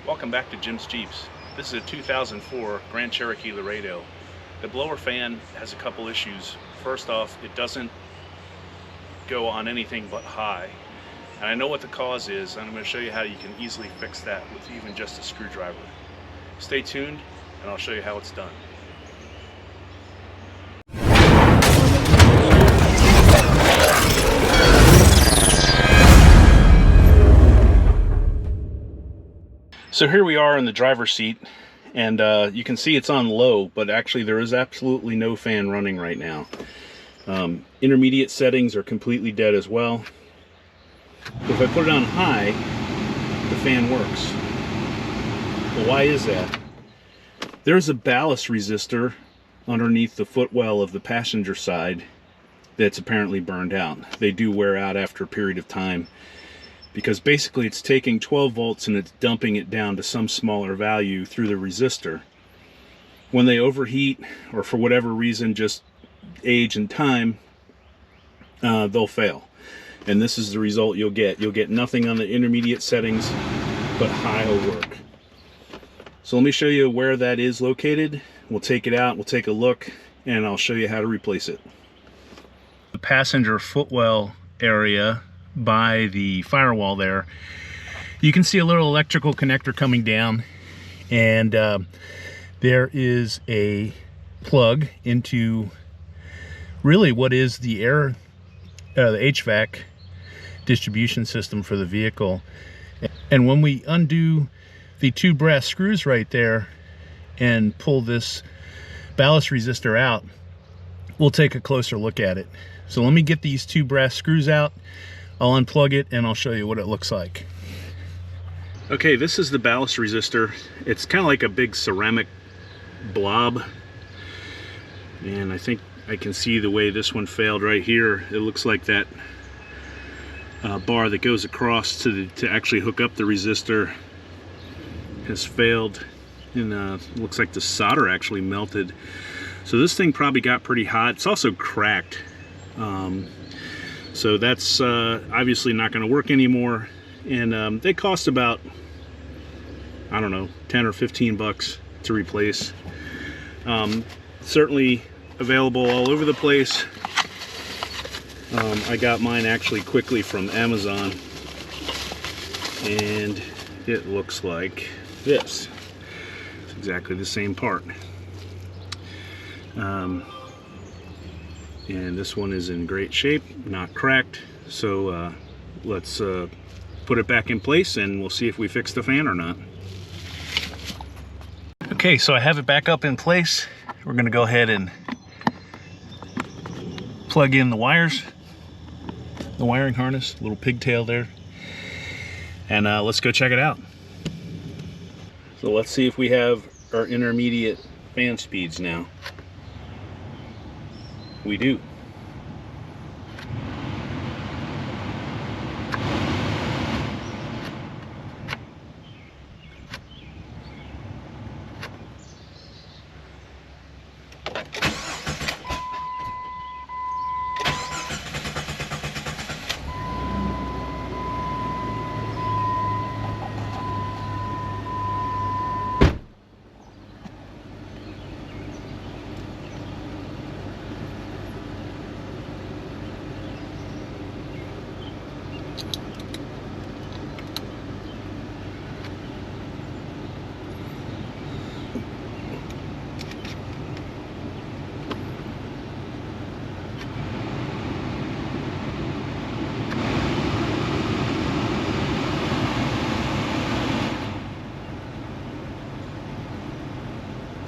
Welcome back to Jim's Jeeps. This is a 2004 Grand Cherokee Laredo. The blower fan has a couple issues. First off, it doesn't go on anything but high. And I know what the cause is, and I'm going to show you how you can easily fix that with even just a screwdriver. Stay tuned, and I'll show you how it's done. So here we are in the driver's seat, and you can see it's on low, but actually there is absolutely no fan running right now. Intermediate settings are completely dead as well. If I put it on high, the fan works. Well, why is that? There's a ballast resistor underneath the footwell of the passenger side that's apparently burned out. They do wear out after a period of time, because basically it's taking 12 volts and it's dumping it down to some smaller value through the resistor. When they overheat, or for whatever reason, just age and time, they'll fail. And this is the result you'll get. You'll get nothing on the intermediate settings, but high will work. So let me show you where that is located. We'll take it out, we'll take a look, and I'll show you how to replace it. The passenger footwell area by the firewall there, you can see a little electrical connector coming down, and there is a plug into really what is the the HVAC distribution system for the vehicle. And when we undo the two brass screws right there and pull this ballast resistor out, we'll take a closer look at it. So let me get these two brass screws out, I'll unplug it, and I'll show you what it looks like. Okay, this is the ballast resistor. It's kind of like a big ceramic blob, and I think I can see the way this one failed right here. It looks like that bar that goes across to actually hook up the resistor has failed, and looks like the solder actually melted. So this thing probably got pretty hot. It's also cracked. So that's obviously not going to work anymore, and they cost about, I don't know, 10 or 15 bucks to replace. Certainly available all over the place. I got mine actually quickly from Amazon, and it looks like this. It's exactly the same part. And this one is in great shape, not cracked. So let's put it back in place, and we'll see if we fix the fan or not. Okay, so I have it back up in place. We're going to go ahead and plug in the wires, the wiring harness, little pigtail there, and let's go check it out. So let's see if we have our intermediate fan speeds now. We do.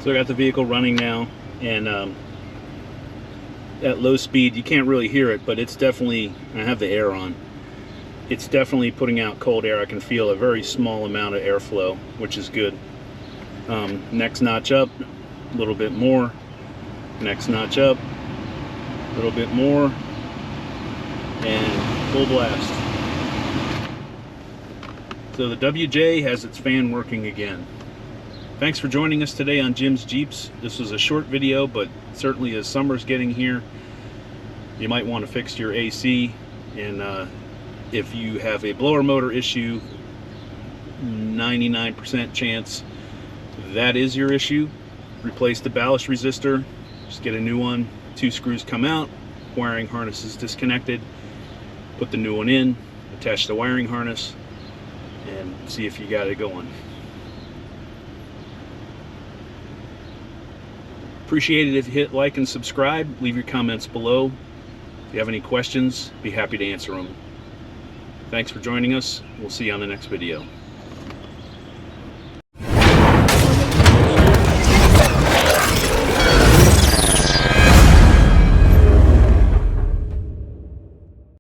So I got the vehicle running now, and at low speed you can't really hear it, but it's definitely, I have the air on, it's definitely putting out cold air. I can feel a very small amount of airflow, which is good. Next notch up, a little bit more. Next notch up, a little bit more, and full blast. So the WJ has its fan working again. Thanks for joining us today on Jim's Jeeps. This was a short video, but certainly as summer's getting here, you might want to fix your AC. And if you have a blower motor issue, 99% chance that is your issue. Replace the ballast resistor, just get a new one. 2 screws come out, wiring harness is disconnected, put the new one in, attach the wiring harness, and see if you got it going. Appreciate it if you hit like and subscribe. Leave your comments below. If you have any questions, be happy to answer them. Thanks for joining us. We'll see you on the next video.